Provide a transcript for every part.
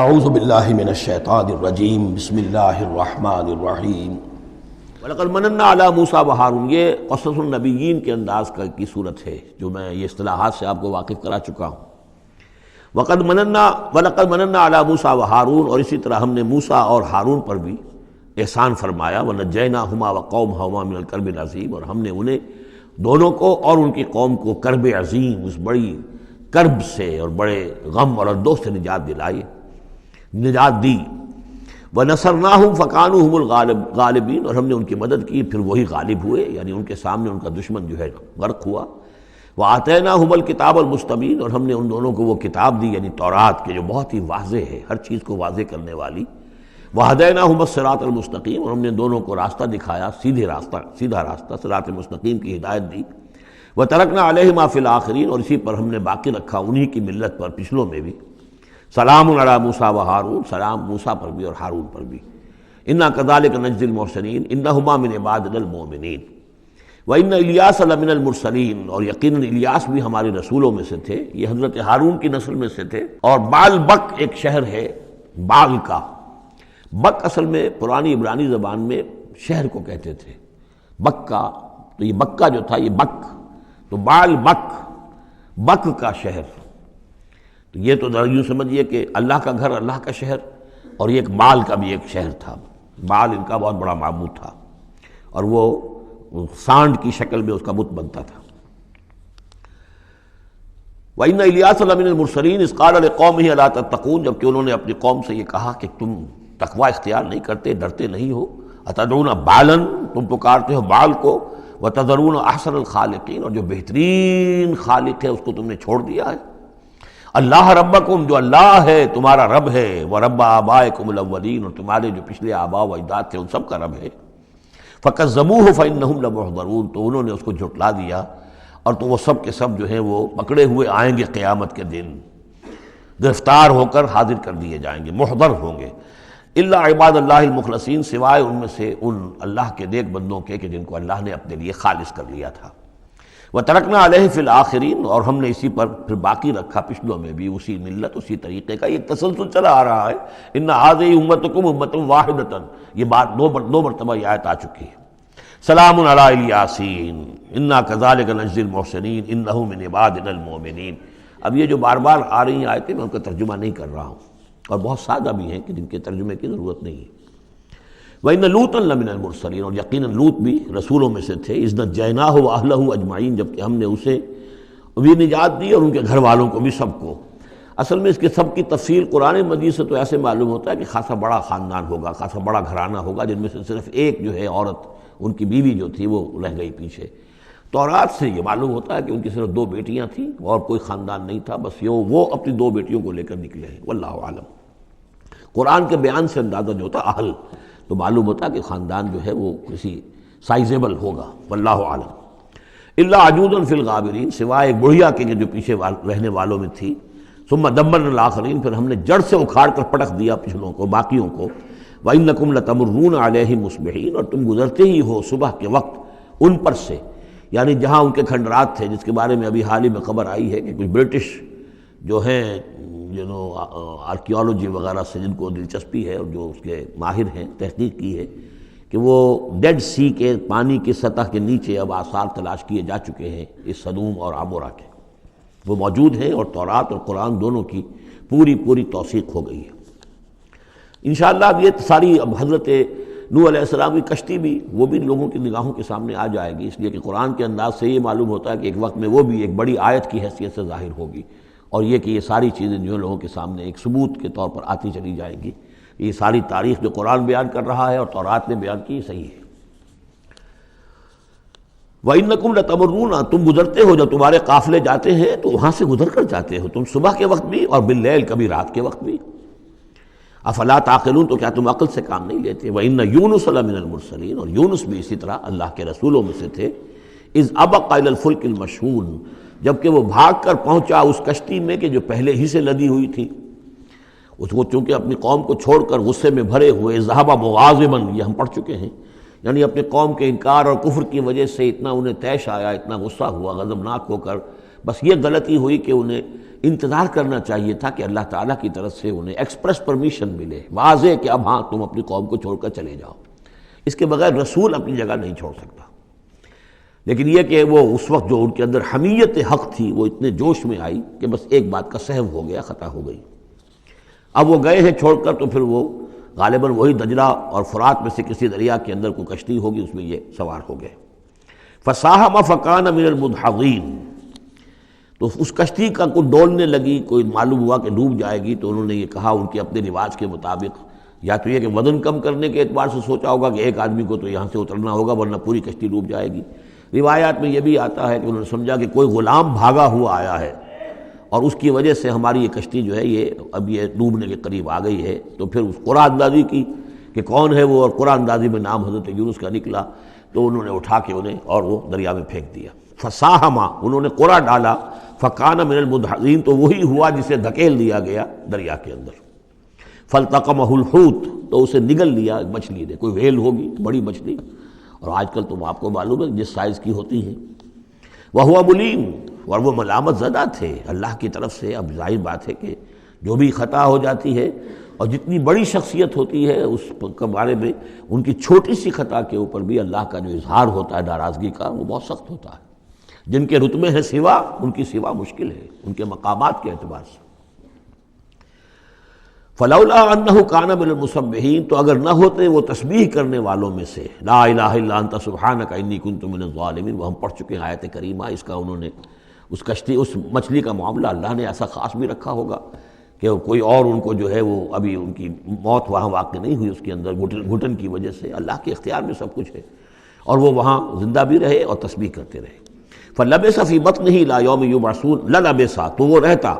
اعوذ باللہ من الشیطان الرجیم بسم اللہ الرحمن الرحیم وَلَقَدْ مَنَنَّا عَلَىٰ مُوسَىٰ وَهَارُونَ۔ یہ قصص النبیین کے انداز کی صورت ہے جو میں یہ اصطلاحات سے آپ کو واقف کرا چکا ہوں۔ وَلَقَدْ مَنَنَّا عَلَىٰ مُوسَىٰ وَهَارُونَ، اور اسی طرح ہم نے موسیٰ اور ہارون پر بھی احسان فرمایا۔ وَنَجَّيْنَاهُمَا وَقَوْمَهُمَا مِنَ الْكَرْبِ الْعَظِيمِ، اور ہم نے انہیں دونوں کو اور ان کی قوم کو کرب عظیم، اس بڑی کرب سے اور بڑے غم اور اردوہ سے نجات دی۔ وَنَصَرْنَاهُمْ فَكَانُوا هُمُ الْغَالِبِينَ، اور ہم نے ان کی مدد کی پھر وہی غالب ہوئے، یعنی ان کے سامنے ان کا دشمن جو ہے غرق ہوا۔ وَآتَيْنَاهُمُ الْكِتَابَ الْمُسْتَبِينَ، اور ہم نے ان دونوں کو وہ کتاب دی یعنی تورات کے جو بہت ہی واضح ہے، ہر چیز کو واضح کرنے والی۔ وَهَدَيْنَاهُمَ الصِّرَاطَ الْمُسْتَقِيمَ، اور ہم نے دونوں کو راستہ دکھایا، سیدھا راستہ صراط مستقیم کی ہدایت دی۔ وَتَرَكْنَا عَلَيْهِمَا فِي الْآخِرِينَ، اور اسی پر ہم نے باقی رکھا انہی کی ملت پر پچھلوں میں بھی۔ سلام علی موسیٰ و ہارون، سلام موسیٰ پر بھی اور ہارون پر بھی۔ انا کذالک نجزی المحسنین انہما من عبادنا المؤمنین وان الیاس لمن المرسلین، اور یقیناً الیاس بھی ہمارے رسولوں میں سے تھے، یہ حضرت ہارون کی نسل میں سے تھے۔ اور بال بک ایک شہر ہے بال کا، بک اصل میں پرانی عبرانی زبان میں شہر کو کہتے تھے، بکہ، تو یہ بکہ جو تھا یہ بک، تو بال بک کا شہر۔ تو یہ تو یوں سمجھیے کہ اللہ کا گھر، اللہ کا شہر، اور یہ ایک بال کا بھی ایک شہر تھا۔ بال ان کا بہت بڑا معبود تھا، اور وہ سانڈ کی شکل میں اس کا بت بنتا تھا۔ وَإِنَّ إِلْيَاسَ لَمِنَ الْمُرْسَلِينَ إِذْ قَالَ لِقَوْمِهِ أَلَا تَتَّقُونَ، جبکہ انہوں نے اپنی قوم سے یہ کہا کہ تم تقوی اختیار نہیں کرتے، ڈرتے نہیں ہو۔ أَتَدْعُونَ بَالًا، تم پکارتے ہو بال کو، وَتَذَرُونَ أَحْسَنَ الْخَالِقِينَ، اور جو بہترین خالق ہے اس کو تم نے چھوڑ دیا ہے۔ اللہ ربکم، جو اللہ ہے تمہارا رب ہے، ورب آبائکم الاولین، اور تمہارے جو پچھلے آباء و اجداد تھے ان سب کا رب ہے۔ فکذبوہ فانہم لمحضرون، تو انہوں نے اس کو جھٹلا دیا، اور تو وہ سب کے سب جو ہیں وہ پکڑے ہوئے آئیں گے قیامت کے دن، گرفتار ہو کر حاضر کر دیے جائیں گے، محضر ہوں گے۔ الا عباد اللہ المخلصین، سوائے ان میں سے ان اللہ کے نیک بندوں کے کہ جن کو اللہ نے اپنے لیے خالص کر لیا تھا۔ وَتَرَكْنَا عَلَيْهِ فِي الْآخِرِينَ، اور ہم نے اسی پر پھر باقی رکھا پچھلوں میں بھی اسی ملت، اسی طریقے کا ایک تسلسل چلا آ رہا ہے۔ اِنَّ هَٰذِهِ أُمَّتُكُمْ أُمَّةٌ وَاحِدَةٌ، یہ بات دو مرتبہ یہ آیت آ چکی ہے۔ سلام علی الیاسین انا کذالک نجزی المحسنین انہ من عبادنا المؤمنین۔ اب یہ جو بار بار آ رہی ہیں آیتیں، میں ان کا ترجمہ نہیں کر رہا ہوں، اور بہت سادہ بھی ہیں کہ جن کے ترجمے کی ضرورت نہیں ہے۔ وَإِنَّ لُوطًا لَمِنَ الْمُرْسَلِينَ، اور یقیناً لوط بھی رسولوں میں سے تھے۔ اِذْ نَجَّيْنَاهُ وَأَهْلَهُ أَجْمَعِينَ، جبکہ ہم نے اسے بھی نجات دی اور ان کے گھر والوں کو بھی، سب کو۔ اصل میں اس کے سب کی تفصیل قرآن مجید سے تو ایسے معلوم ہوتا ہے کہ خاصا بڑا خاندان ہوگا، خاصا بڑا گھرانہ ہوگا، جن میں سے صرف ایک جو ہے عورت، ان کی بیوی جو تھی وہ رہ گئی پیچھے۔ تورات سے یہ معلوم ہوتا ہے کہ ان کی صرف 2 بیٹیاں تھیں اور کوئی خاندان نہیں تھا، بس وہ اپنی 2 بیٹیوں کو لے کر نکلے ہیں، واللہ عالم۔ قرآن کے بیان سے اندازہ جو ہوتا اہل، تو معلوم ہوتا کہ خاندان جو ہے وہ کسی سائزیبل ہوگا، واللہ عالم۔ الا عجوزا فی الغابرین، سوائے ایک بڑھیا کے جو پیچھے رہنے والوں میں تھی۔ ثم دمرنا الاخرین، پھر ہم نے جڑ سے اکھاڑ کر پٹک دیا پچھلوں کو، باقیوں کو۔ وانکم لتمرون علیہم مصبحین، اور تم گزرتے ہی ہو صبح کے وقت ان پر سے، یعنی جہاں ان کے کھنڈرات تھے، جس کے بارے میں ابھی حال ہی میں خبر آئی ہے کہ کچھ برٹش جو ہیں آرکیالوجی وغیرہ سے جن کو دلچسپی ہے اور جو اس کے ماہر ہیں، تحقیق کی ہے کہ وہ ڈیڈ سی کے پانی کی سطح کے نیچے اب آثار تلاش کیے جا چکے ہیں اس سدوم اور عمورہ کے، وہ موجود ہیں، اور تورات اور قرآن دونوں کی پوری توثیق ہو گئی ہے۔ انشاءاللہ اب یہ ساری اب حضرت نوح علیہ السلام کی کشتی بھی وہ بھی لوگوں کی نگاہوں کے سامنے آ جائے گی، اس لیے کہ قرآن کے انداز سے یہ معلوم ہوتا ہے کہ ایک وقت میں وہ بھی ایک بڑی آیت کی حیثیت سے ظاہر ہوگی، اور یہ کہ یہ ساری چیزیں جو لوگوں کے سامنے ایک ثبوت کے طور پر آتی چلی جائیں گی۔ یہ ساری تاریخ جو قرآن بیان کر رہا ہے اور تورات نے بیان کی، صحیح ہے۔ وَإِنَّكُمْ لَتَمُرُّونَ، تم گزرتے ہو، جب تمہارے قافلے جاتے ہیں تو وہاں سے گزر کر جاتے ہو، تم صبح کے وقت بھی اور باللیل، کبھی رات کے وقت بھی۔ افلا تعقلون، تو کیا تم عقل سے کام نہیں لیتے؟ وَإِنَّ يُونُسَ لَمِنَ الْمُرْسَلِينَ، اور یونس بھی اسی طرح اللہ کے رسولوں میں سے تھے۔ اِذْ أَبَقَ إِلَى الْفُلْكِ الْمَشْحُونِ، جبکہ وہ بھاگ کر پہنچا اس کشتی میں کہ جو پہلے ہی سے لدی ہوئی تھی، اس کو چونکہ اپنی قوم کو چھوڑ کر غصے میں بھرے ہوئے، ذهب مغاضبا، یہ ہم پڑھ چکے ہیں، یعنی اپنے قوم کے انکار اور کفر کی وجہ سے اتنا انہیں طیش آیا، اتنا غصہ ہوا، غضبناک ہو کر، بس یہ غلطی ہوئی کہ انہیں انتظار کرنا چاہیے تھا کہ اللہ تعالیٰ کی طرف سے انہیں ایکسپریس پرمیشن ملے واضح کہ اب ہاں تم اپنی قوم کو چھوڑ کر چلے جاؤ. اس کے بغیر رسول اپنی جگہ نہیں چھوڑ سکتا. لیکن یہ کہ وہ اس وقت جو ان کے اندر حمیت حق تھی وہ اتنے جوش میں آئی کہ بس ایک بات کا سہو ہو گیا، خطا ہو گئی. اب وہ گئے ہیں چھوڑ کر، تو پھر وہ غالباً وہی دجلہ اور فرات میں سے کسی دریا کے اندر کوئی کشتی ہوگی، اس میں یہ سوار ہو گئے. فساہم فکان من المدحضین، تو اس کشتی کا کوئی ڈولنے لگی، کوئی معلوم ہوا کہ ڈوب جائے گی، تو انہوں نے یہ کہا ان کے اپنے رواج کے مطابق، یا تو یہ کہ وزن کم کرنے کے اعتبار سے سوچا ہوگا کہ ایک آدمی کو تو یہاں سے اترنا ہوگا ورنہ پوری کشتی ڈوب جائے گی. روایات میں یہ بھی آتا ہے کہ انہوں نے سمجھا کہ کوئی غلام بھاگا ہوا آیا ہے اور اس کی وجہ سے ہماری یہ کشتی جو ہے یہ اب یہ ڈوبنے کے قریب آ گئی ہے. تو پھر اس قرعہ اندازی کی کہ کون ہے وہ، اور قرعہ اندازی میں نام حضرت یونس کا نکلا، تو انہوں نے اٹھا کے انہیں اور وہ دریا میں پھینک دیا. فساہما، انہوں نے قرعہ ڈالا، فکان من المدحضین، تو وہی ہوا جسے دھکیل دیا گیا دریا کے اندر. فالتقمہ الحوت، تو اسے نگل لیا مچھلی نے، کوئی ویل ہوگی بڑی مچھلی، اور آج کل تم آپ کو معلوم ہے جس سائز کی ہوتی ہے. وہو ملیم، اور وہ ملامت زدہ تھے اللہ کی طرف سے. اب ظاہر بات ہے کہ جو بھی خطا ہو جاتی ہے اور جتنی بڑی شخصیت ہوتی ہے اس کے بارے میں ان کی چھوٹی سی خطا کے اوپر بھی اللہ کا جو اظہار ہوتا ہے ناراضگی کا، وہ بہت سخت ہوتا ہے. جن کے رتبے ہیں سوا، ان کی سوا مشکل ہے ان کے مقامات کے اعتبار سے. فلولا انہ کان من المسبحین، تو اگر نہ ہوتے وہ تسبیح کرنے والوں میں سے، لا الہ الا انت سبحانک انی کنت من الظالمین، وہ ہم پڑھ چکے ہیں آیت کریمہ. اس کا انہوں نے اس کشتی، اس مچھلی کا معاملہ اللہ نے ایسا خاص بھی رکھا ہوگا کہ کوئی اور ان کو جو ہے وہ ابھی ان کی موت وہاں واقع نہیں ہوئی، اس کے اندر گھٹن کی وجہ سے. اللہ کے اختیار میں سب کچھ ہے، اور وہ وہاں زندہ بھی رہے اور تسبیح کرتے رہے. فلبث فی بطنہ الی یوم یبعثون، للبث، تو وہ رہتا،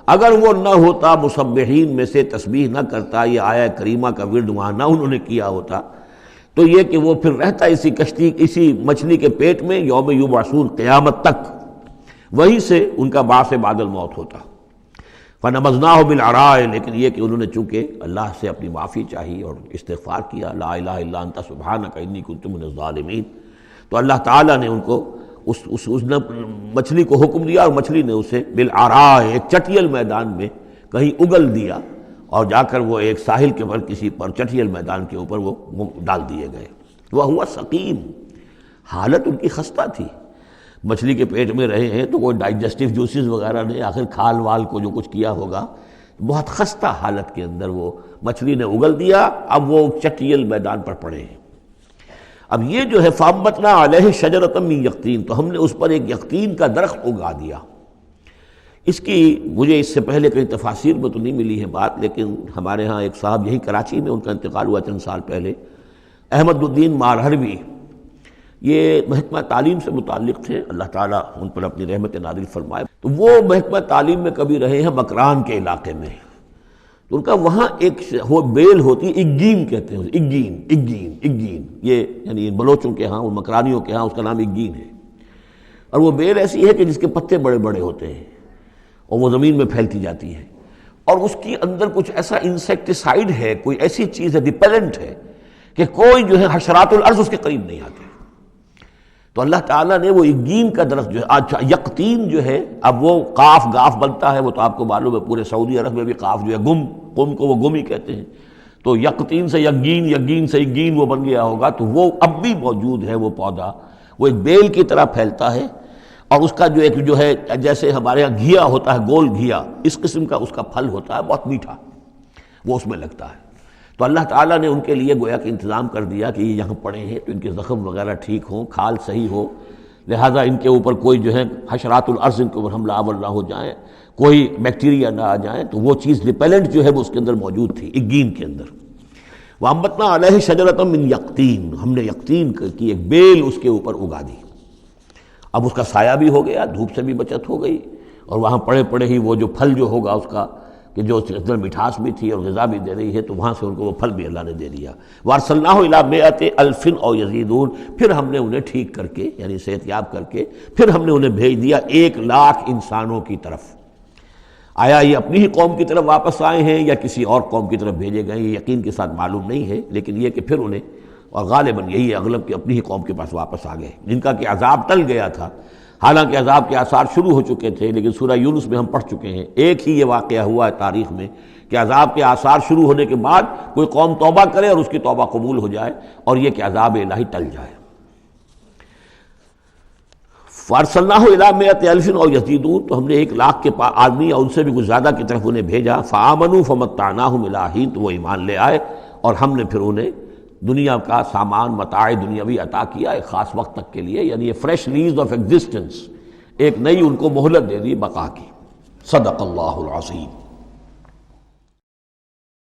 اگر وہ نہ ہوتا مسبحین میں سے، تسبیح نہ کرتا، یہ آیہ کریمہ کا ورد وہاں نہ انہوں نے کیا ہوتا، تو یہ کہ وہ پھر رہتا اسی کشتی، اسی مچھلی کے پیٹ میں یوم یبعثون، قیامت تک، وہیں سے ان کا بعث بعد الموت ہوتا. فنبذناہ بالعراء، لیکن یہ کہ انہوں نے چونکہ اللہ سے اپنی معافی چاہی اور استغفار کیا، لا الہ الا انت سبحانک انی کنت من الظالمین، تو اللہ تعالیٰ نے ان کو اس نے مچھلی کو حکم دیا، اور مچھلی نے اسے بالعراء، ایک چٹیل میدان میں کہیں اگل دیا، اور جا کر وہ ایک ساحل کے پر کسی پر چٹیل میدان کے اوپر وہ ڈال دیے گئے. وہو سقیم، حالت ان کی خستہ تھی. مچھلی کے پیٹ میں رہے ہیں تو کوئی ڈائجسٹیو جوسز وغیرہ نے آخر کھال وال کو جو کچھ کیا ہوگا، بہت خستہ حالت کے اندر وہ مچھلی نے اگل دیا. اب وہ چٹیل میدان پر پڑے ہیں. اب یہ جو ہے فَأَنبَتْنَا عَلَيْهِ شَجَرَةً مِّن يَقْطِين، تو ہم نے اس پر ایک یقطین کا درخت اگا دیا. اس کی مجھے اس سے پہلے کئی تفاسیر میں تو نہیں ملی ہے بات، لیکن ہمارے ہاں ایک صاحب یہی کراچی میں، ان کا انتقال ہوا چند سال پہلے، احمد الدین مارہروی، یہ محکمہ تعلیم سے متعلق تھے، اللہ تعالیٰ ان پر اپنی رحمت نازل فرمائے. تو وہ محکمہ تعلیم میں کبھی رہے ہیں مکران کے علاقے میں، تو ان کا وہاں ایک وہ بیل ہوتی ہے، اگین کہتے ہیں، اگین، یہ یعنی بلوچوں کے ہاں، ان مکرانیوں کے ہاں اس کا نام اگین ہے. اور وہ بیل ایسی ہے کہ جس کے پتے بڑے بڑے ہوتے ہیں اور وہ زمین میں پھیلتی جاتی ہے، اور اس کی اندر کچھ ایسا انسیکٹیسائیڈ ہے، کوئی ایسی چیز ہے، ریپیلنٹ ہے، کہ کوئی جو ہے حشرات الارض اس کے قریب نہیں آتے. تو اللہ تعالیٰ نے وہ اگین کا درخت جو ہے، اچھا یقطین جو ہے، اب وہ قاف گاف بنتا ہے، وہ تو آپ کو معلوم ہے پورے سعودی عرب میں بھی قاف جو ہے قم کو وہ گم ہی کہتے ہیں، تو یقطین سے یقین سے اگین وہ بن گیا ہوگا. تو وہ اب بھی موجود ہے وہ پودا، وہ ایک بیل کی طرح پھیلتا ہے، اور اس کا جو ہے جیسے ہمارے یہاں گھیا ہوتا ہے، گول گھیا، اس قسم کا اس کا پھل ہوتا ہے، بہت میٹھا، وہ اس میں لگتا ہے. تو اللہ تعالیٰ نے ان کے لیے گویا کہ انتظام کر دیا کہ یہ یہاں پڑے ہیں تو ان کے زخم وغیرہ ٹھیک ہوں، کھال صحیح ہو، لہٰذا ان کے اوپر کوئی جو ہے حشرات الارض ان کے اوپر حملہ آور نہ ہو جائیں، کوئی بیکٹیریا نہ آ جائیں. تو وہ چیز ریپیلنٹ جو ہے وہ اس کے اندر موجود تھی اگین کے اندر. وَأَنبَتْنَا عَلَيْهِ شَجَرَةً مِّن يَقْطِين، ہم نے یقطین کی ایک بیل اس کے اوپر اگا دی. اب اس کا سایہ بھی ہو گیا، دھوپ سے بھی بچت ہو گئی، اور وہاں پڑے پڑے ہی وہ جو پھل جو ہوگا اس کا، کہ جو اس کے اندر مٹھاس بھی تھی اور غذا بھی دے رہی ہے، تو وہاں سے ان کو وہ پھل بھی اللہ نے دے دیا. وَأَرْسَلْنَاهُ إِلَىٰ مِائَةِ أَلْفٍ أَوْ يَزِيدُونَ، پھر ہم نے انہیں ٹھیک کر کے یعنی صحت یاب کر کے پھر ہم نے انہیں بھیج دیا 1,00,000 انسانوں کی طرف. آیا یہ اپنی ہی قوم کی طرف واپس آئے ہیں یا کسی اور قوم کی طرف بھیجے گئے، یہ یقین کے ساتھ معلوم نہیں ہے، لیکن یہ کہ پھر انہیں، اور غالباً یہی ہے اغلب کہ اپنی ہی قوم کے پاس واپس آ گئے، جن کا کہ عذاب ٹل گیا تھا. حالانکہ عذاب کے آثار شروع ہو چکے تھے، لیکن سورہ یونس میں ہم پڑھ چکے ہیں ایک ہی یہ واقعہ ہوا ہے تاریخ میں کہ عذاب کے آثار شروع ہونے کے بعد کوئی قوم توبہ کرے اور اس کی توبہ قبول ہو جائے، اور یہ کہ عذاب الہی ٹل جائے۔ فَأَرْسَلْنَاهُ إِلَىٰ مِائَةِ أَلْفٍ أَوْ يَزِيدُونَ، تو ہم نے 1,00,000 کے آدمی اور ان سے بھی کچھ زیادہ کی طرف انہیں بھیجا۔ فَآمَنُوا فَمَتَّعْنَاهُمْ إِلَىٰ حِينٍ، تو وہ ایمان لے آئے اور ہم نے پھر انہیں دنیا کا سامان متاع دنیاوی عطا کیا ایک خاص وقت تک کے لیے، یعنی یہ فریش لیز آف ایگزسٹنس، ایک نئی ان کو مہلت دے دی بقا کی۔ صدق اللہ العظیم۔